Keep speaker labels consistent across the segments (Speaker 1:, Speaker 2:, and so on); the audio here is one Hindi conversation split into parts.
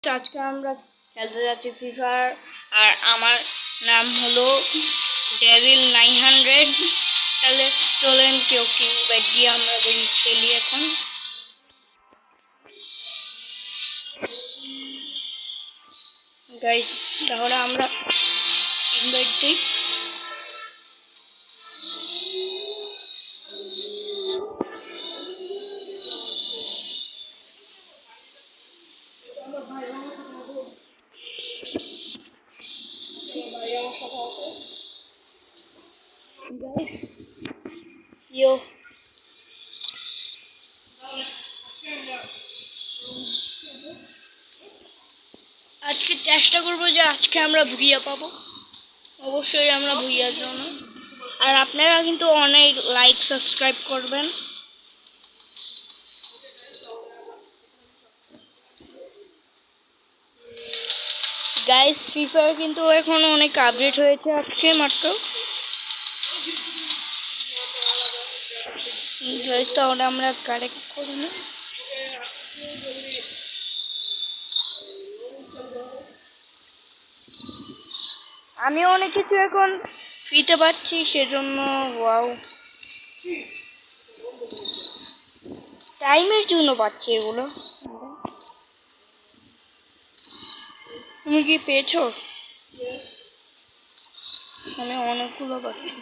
Speaker 1: আজকে আমরা খেলতে যাচ্ছি ফ্রি ফায়ার আর আমার নাম হলো ডেভিল 900। তাহলে চলেন কেউ কেউ ব্যাট দিয়ে আমরা খেলি এখন। গাইস তাহলে আমরা ইনভাইট দিই। Guys, yo. আজকে চেষ্টা করবো যে আজকে আমরা ভুইয়া পাবো, অবশ্যই আমরা ভুইয়ার জন্য। আর আপনারা কিন্তু অনেক লাইক সাবস্ক্রাইব করবেন। গাইস ফ্রি ফায়ার কিন্তু এখন অনেক আপডেট হয়েছে আজকে মাত্র। গাইস তাহলে আমরা কারেক্ট করি না। আমি অনেক কিছু এখন ফ্রিতে পাচ্ছি সেজন্য। ওয়াও, টাইমের জন্য পাচ্ছি এগুলো। তুমি কি পেয়েছো? আমি অনেকগুলো পাচ্ছি।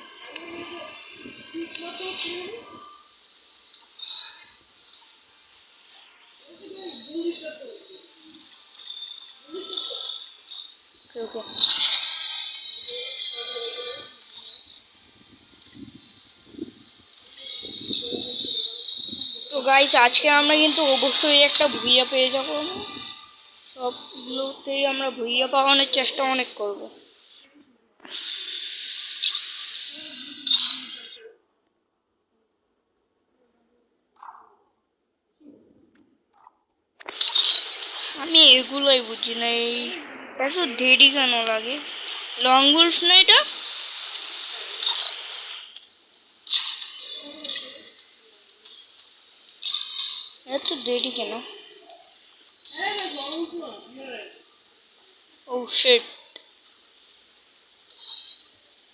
Speaker 1: তো গাইস আজকে আমরা কিন্তু অবশ্যই একটা ভুইয়া পেয়ে যাবো। সবগুলোতেই আমরা ভুইয়া পাওয়ানোর চেষ্টা অনেক করব। আমি এগুলোই বুঝি না, এই এত দেরি কেন লাগে? লং উলফ না এটা? এত দেরি কেন? ও শিট,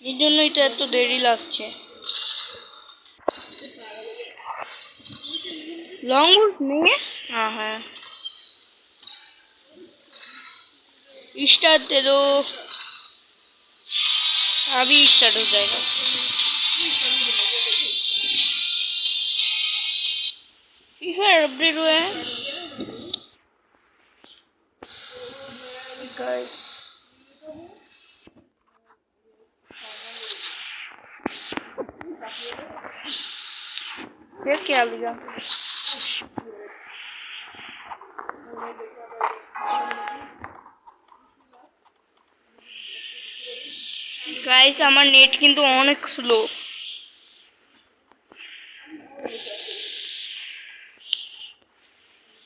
Speaker 1: এর জন্যই তো এত দেরি লাগছে। लॉन्ग रूट नहीं है? हाँ है। स्टार्ट दे दो, अभी स्टार्ट हो जाएगा। फ्री फायर अपडेट हुआ है गाइस। ये क्या लिया? গাইস আমার নেট কিন্তু অনেক স্লো।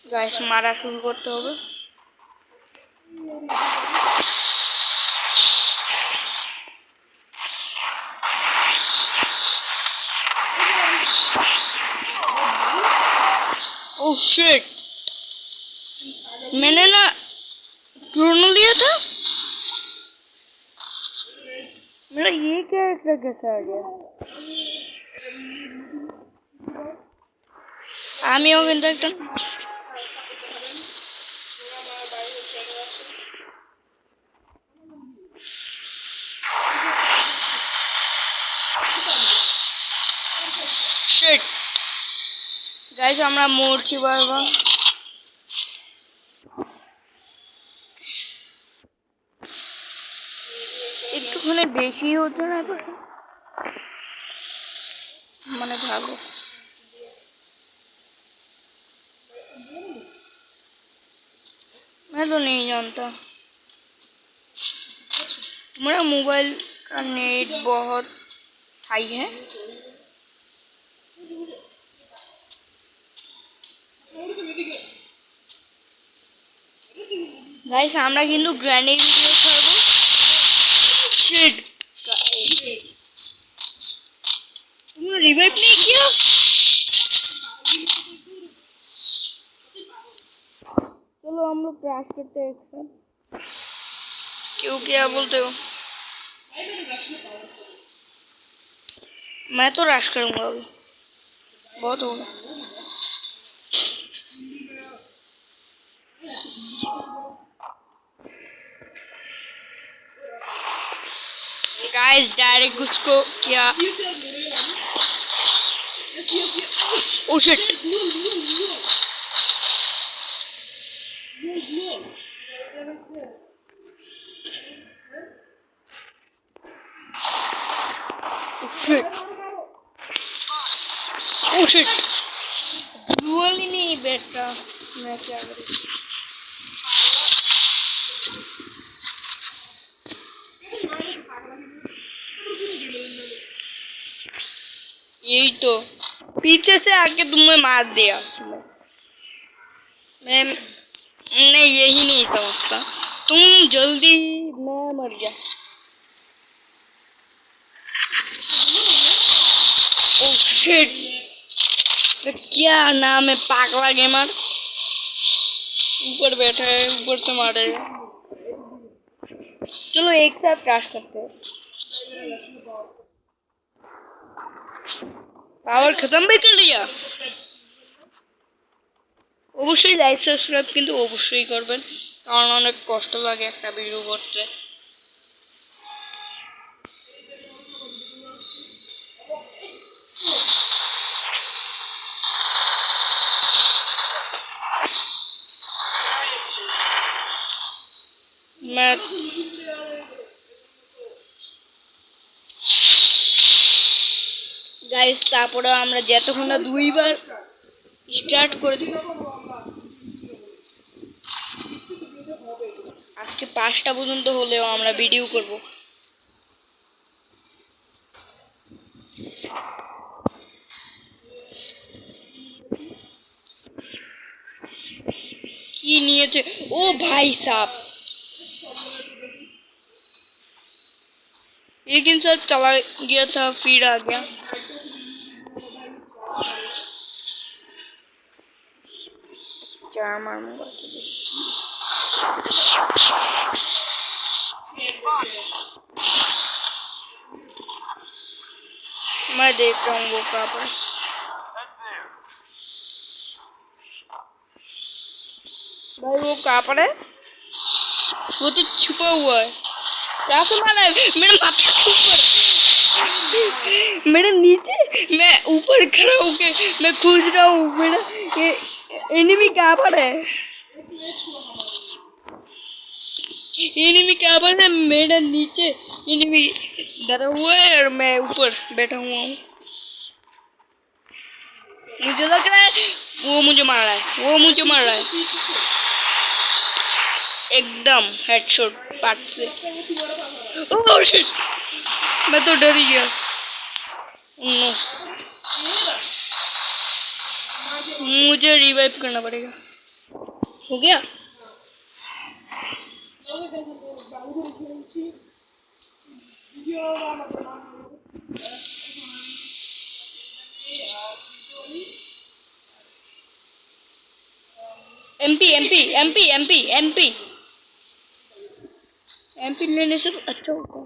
Speaker 1: গাইস মারা শুরু করতে হবে। ओह शिट, मैंने ना ड्रोन लिया था। मेरा ये कैरेक्टर कैसे आ गया? আমিও কিন্তু একটা শিট। গাইস আমরা মরছি বারবার। একটুখানি বেশি হচ্ছে না এখন, মানে ভালো। मैं तो नहीं जानता। मेरा मोबाइल का नेट बहुत हाई है। गाइस আমরা কিন্তু গ্র্যানি ভিডিও ছাড়বো। शिट, तुमने रिवाइव नहीं किया? चलो हम लोग ट्रैश करते हैं एक साथ। क्यों क्या बोलते हो? मैं तो रश करूंगा अभी, बहुत होगा। गाइस डायरेक्ट उसको क्या, oh shit, oh shit, dual ही नहीं बैठा, मैं क्या करूं? यही तो, पीछे से आके तुम्हें मार दिया। मैं यही नहीं समझता, तुम जल्दी, मैं मर गया। ओह शिट, तो क्या नाम है पागला गेमर, ऊपर बैठा है, ऊपर से मारेगा। चलो एक साथ क्रैश करते हैं। पावर खत्म भी कर लिया। অবশ্যই লাইক সাবস্ক্রাইব কিন্তু অবশ্যই করবেন, কারণ অনেক কষ্ট লাগে একটা ভিডিও করতে। গাইস তারপরে আমরা যতক্ষণ না দুইবার স্টার্ট করে দিব, আজকে 5টা পর্যন্ত হলেও আমরা ভিডিও করব। কি নিয়েছে ও ভাই সাব, लेकिन सर चला गया था फिर आ गया। चार मारूंगा, मैं देख रहा हूँ वो कहाँ पर। भाई वो कहाँ पर है? वो तो छुपा हुआ है। क्या से मारा है? मेरे माथे के ऊपर, मेरे नीचे, मैं ऊपर खड़ा होके मैं खोज रहा हूँ मेरा ये एनिमी कहाँ पर है? एनिमी कहाँ पर है? मेरा नीचे एनिमी डरा हुआ है और मैं ऊपर बैठा हुआ हूँ। मुझे लग रहा है वो मुझे मार रहा है, वो मुझे मार रहा है एकदम हेडशॉट पार्ट से। ओह शिट, मैं तो डर ही गया। नो, मुझे रिवाइव करना पड़ेगा। हो गया? MP MP MP MP MP MP लेने से अच्छा होता है।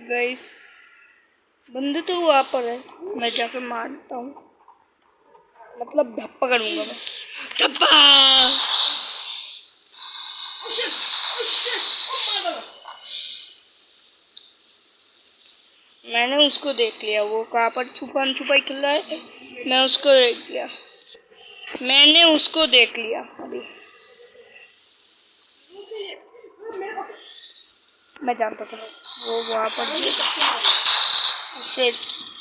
Speaker 1: गाइस बंदे तो वहाँ पर है, मैं जाकर मारता हूँ, मतलब धप्पा करूंगा मैं, धप्पा। मैंने उसको देख लिया, वो कहाँ पर छुपन छुपाई खेल रहा है, मैं उसको देख लिया, मैंने उसको देख लिया अभी। मैं जानता था वो वहाँ पर,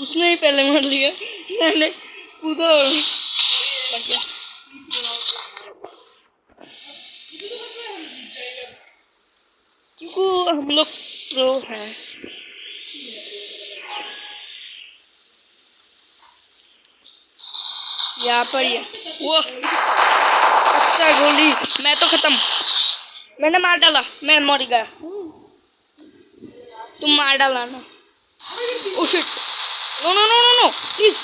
Speaker 1: उसने ही पहले मार लिया, मैंने कूदा और मर गया। क्योंकि हम लोग प्रो हैं। यहाँ पर ही वो अच्छा गोली, मैं तो खत्म, मैंने मार डाला, मैं मर गया, तुम मार डाला ना। Oh shit, no no no no no please.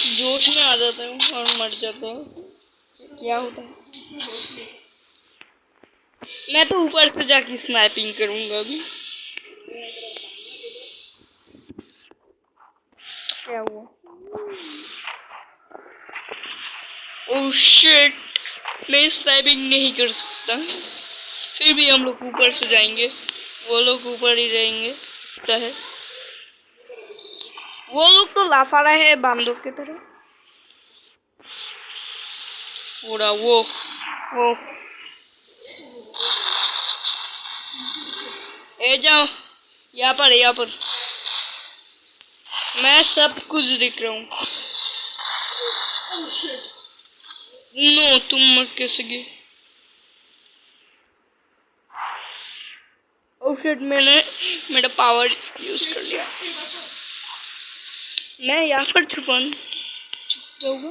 Speaker 1: जोश में आ जाता हूँ और मर जाता हूँ। क्या होता है? मैं तो ऊपर से जाके स्नाइपिंग करूंगा अभी। क्या हुआ? ओह शिट, मैं स्नाइपिंग नहीं कर सकता। फिर भी हम लोग ऊपर से जाएंगे, वो लोग ऊपर ही रहेंगे। क्या है? वो लोग तो लाफारा है बांदर की तरह। पूरा वो ए जाओ, यहाँ पर यहाँ पर मैं सब कुछ दिख रहा हूँ। नो, तुम मर कैसे गए? ओह शिट, मैंने मेरा पावर यूज कर लिया। मैं यहाँ पर छुप जाऊंगा।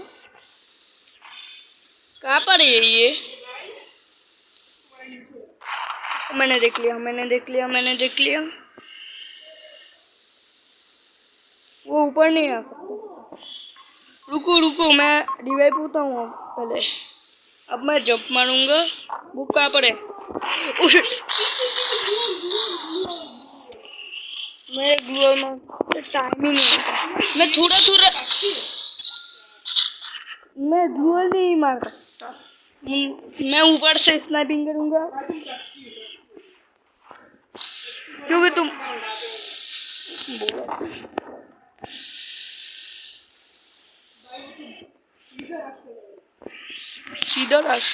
Speaker 1: कहाँ पर है ये? मैंने देख लिया। वो ऊपर नहीं आ सकता। रुको, मैं रिवाइव होता हूँ पहले। अब मैं जंप मारूंगा। वो कहाँ पर है? ओह शिट, मेरे ग्लूअल में टाइम ही नहीं होता। मैं ग्लूअल नहीं मार सकता। मैं ऊपर से स्नाइपिंग करूंगा क्योंकि तुम सीधा रश।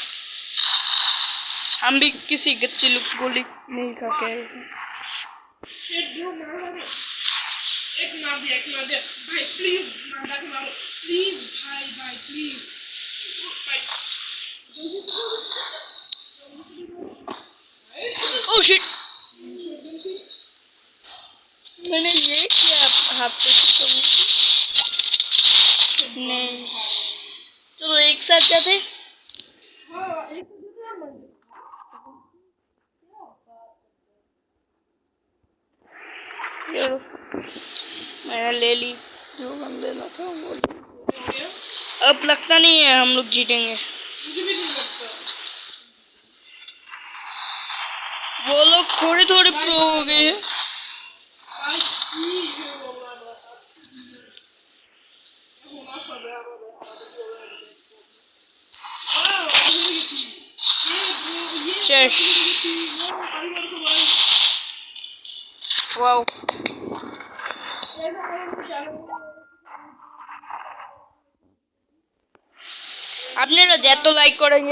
Speaker 1: हम भी किसी गच्चे गोली नहीं खा के आए हैं। एक मार दिया भाई, प्लीज मारो प्लीज भाई प्लीज ओह शिट, मैंने ये किया हाथ पे नहीं। चलो एक साथ जाते। मैंने ले ली जो गन लेना था वो। अब लगता नहीं है हम लोग जीतेंगे। वो लोग थोड़े प्रो हो गए हैं। वाओ, আপনারা যত লাইক করেন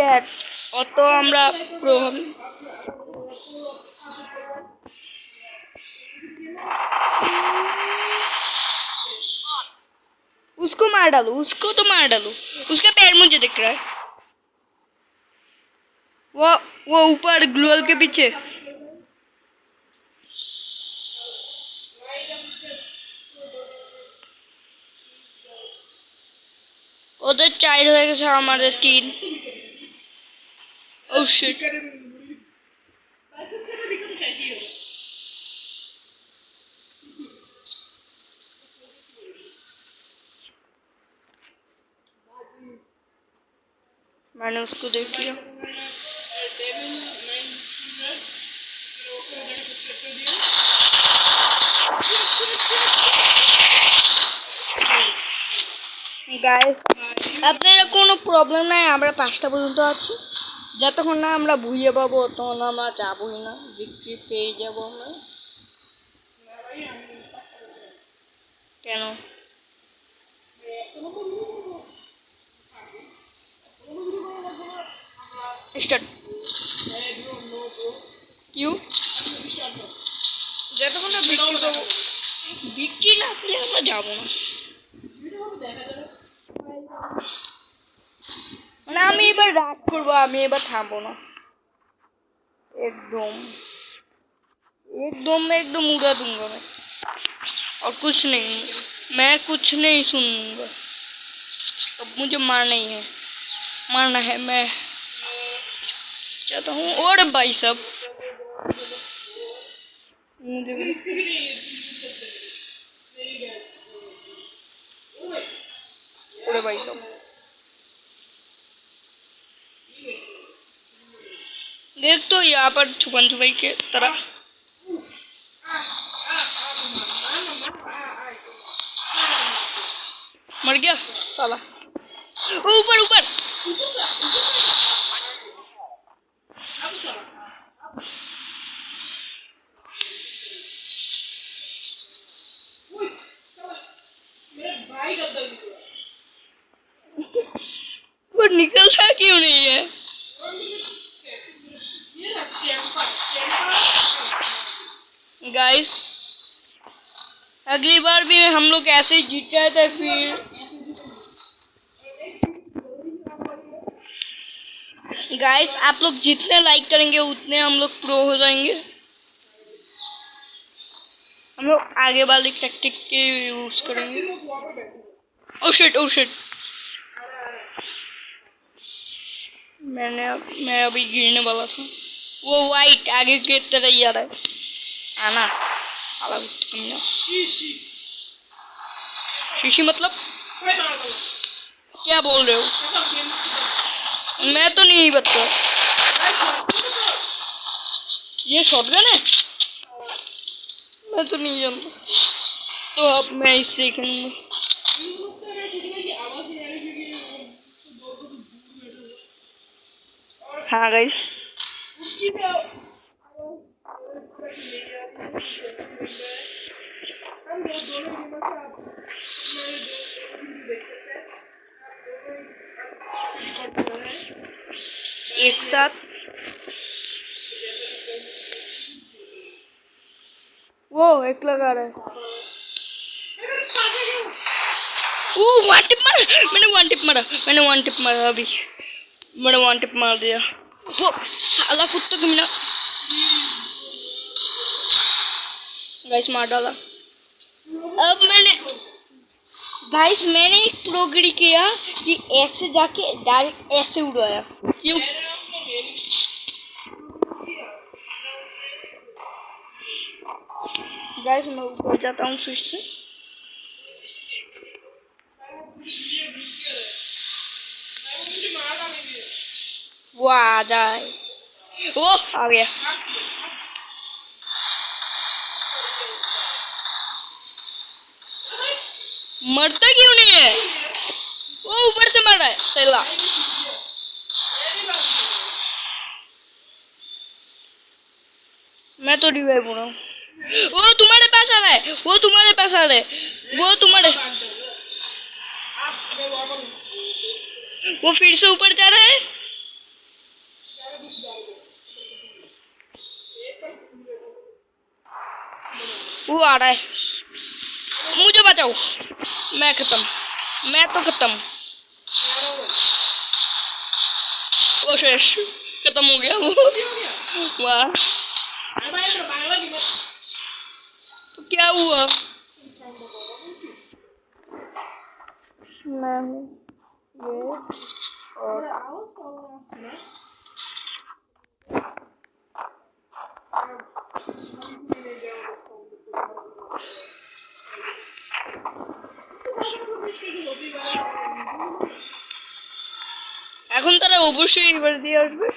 Speaker 1: অত আমরা প্রো হব। उसको मार डालो, उसको तो मार डालो। उसका पैर मुझे दिख रहा है। वो ऊपर ग्लोअल के पीछे। ওদের 4 হয়ে গেছে, আমাদের 3। ও শিট, मैंने उसको देख लिया। গাইস, আপনারা কোনো প্রবলেম নাই, আমরা 5টা পর্যন্ত আছি। যতক্ষণ না আমরা ভুইয়ে পাবো ততক্ষণ আমরা যাবই না। ভিক্টরি পেয়ে যাবো আমরা। কেন? স্টার্ট। क्यों? যতক্ষণ না ভিক্টরি পাবো, ভিক্টরি না পেলে আমরা যাবো না। মানে আমি এবার রাগ করবো, আমি এবার থামবো না। एकदम उड़ा दूंगा मैं, और कुछ नहीं, मैं कुछ नहीं सुनूंगा। अब मुझे मारना है मैं चाहता हूँ। और भाई साहब मुझे रहे भाई साहब। देख तो यहाँ पर छुपन छुपाई के तरह मर गया साला। ऊपर ऊपर वो निकलता क्यों नहीं है? गाइस अगली बार भी हम लोग ऐसे ही जीत गए थे। फिर गाइस आप लोग जितने लाइक करेंगे उतने हम लोग प्रो हो जाएंगे। हम लोग आगे वाली टैक्टिक के यूज करेंगे। ओह शिट मैं अभी गिरने वाला था। वो वाइट आगे की तरह ही आ रहा है। आना साला कमीना। शीशी मतलब क्या बोल रहे हो? मैं तो नहीं बता। ये शॉटगन है? मैं तो नहीं जानता। तो अब मैं इससे सीखूंगा। हाँ गाइस एक साथ वो एक लगा रहा है। वन टिप मारा। मैंने वन टिप मारा अभी। मैंने वन टिप मार दिया। वो साला कुत्ता कमीना। गाइस मार डाला। अब मैंने एक प्रोग्री किया कि ऐसे जाके डायरेक्ट ऐसे उड़ाया। क्यों? गाइस मैं ऊपर जाता हूँ फिर से। वो आ जाए। वो आ गया। मरता क्यों नहीं है? वो ऊपर से मर रहा है सैला। मैं तो रिवाइव हो रहा हूँ। वो तुम्हारे पास आ रहा है। वो तुम्हारे वो फिर से ऊपर जा रहा है। वो आ रहा है। मुझे बचाओ। मैं तो खत्म। वो शेष खत्म हो गया वो। वाह तो क्या हुआ? मैं हूँ ये और এখন তারা অবশ্যই এবার দিয়ে আসবে।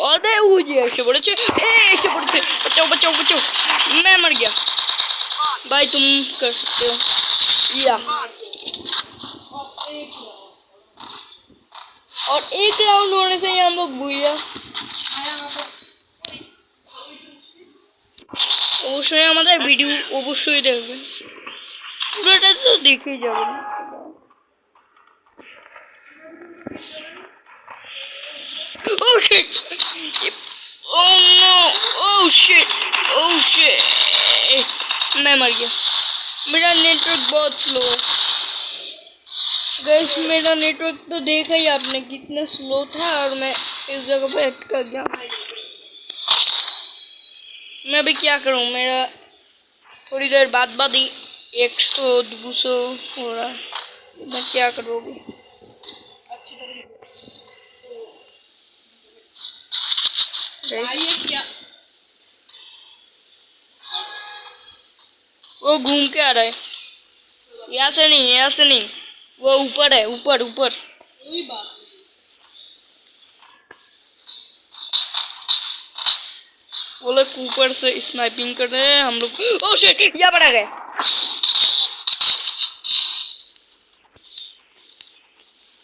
Speaker 1: अरे वो जी ऐसे पड़े। बचाओ। मैं मर गया। भाई तुम कर सकते हो या और एक राउंड होने से ही हम लोग भूया। অবশ্যই আমাদের ভিডিও অবশ্যই দেখবেন। পুরোটা তো দেখেই যাবেন। Oh shit! Oh no! Oh shit! मैं मर गया। मेरा नेटवर्क बहुत स्लो है। गाइस मेरा नेटवर्क तो देखा ही आपने कितना स्लो था और मैं इस जगह पे अटक गया। मैं अभी क्या करूं? मेरा थोड़ी देर बाद ही 100-200 हो रहा है। मैं क्या करूँगी? वो घूम के आ रहा है, यहाँ से नहीं, यहाँ से नहीं, वो ऊपर है, ऊपर ऊपर। वो लोग ऊपर से स्नाइपिंग कर रहे हैं, हम लोग ओह शिट यहाँ पर आ गए।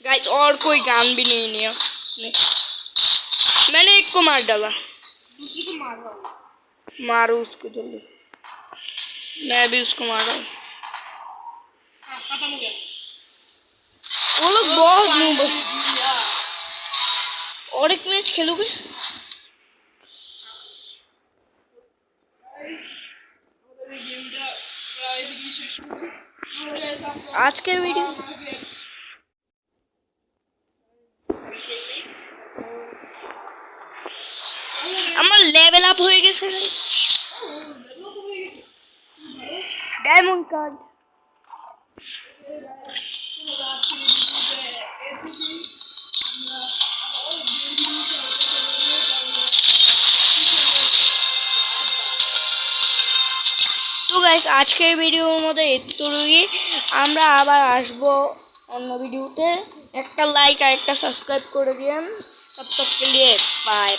Speaker 1: गाइस और कोई गन भी नहीं लिया उसने। मैंने एक को मार डाला, दूसरे को मार रहा हूँ। मारो उसको जल्दी, मैं भी उसको मार रहा हूँ। खत्म हो गया। वो लोग बहुत नूब। और एक मैच खेलोगे? आज के वीडियो আমার লেভেল আপ হয়ে গেছে ডায়মন্ড কার্ড। তো গাইস আজকের ভিডিওর মধ্যে এতটুকুই। আমরা আবার আসবো অন্য ভিডিওতে। একটা লাইক আর একটা সাবস্ক্রাইব করে দিন। তব তক কে লিয়ে বাই।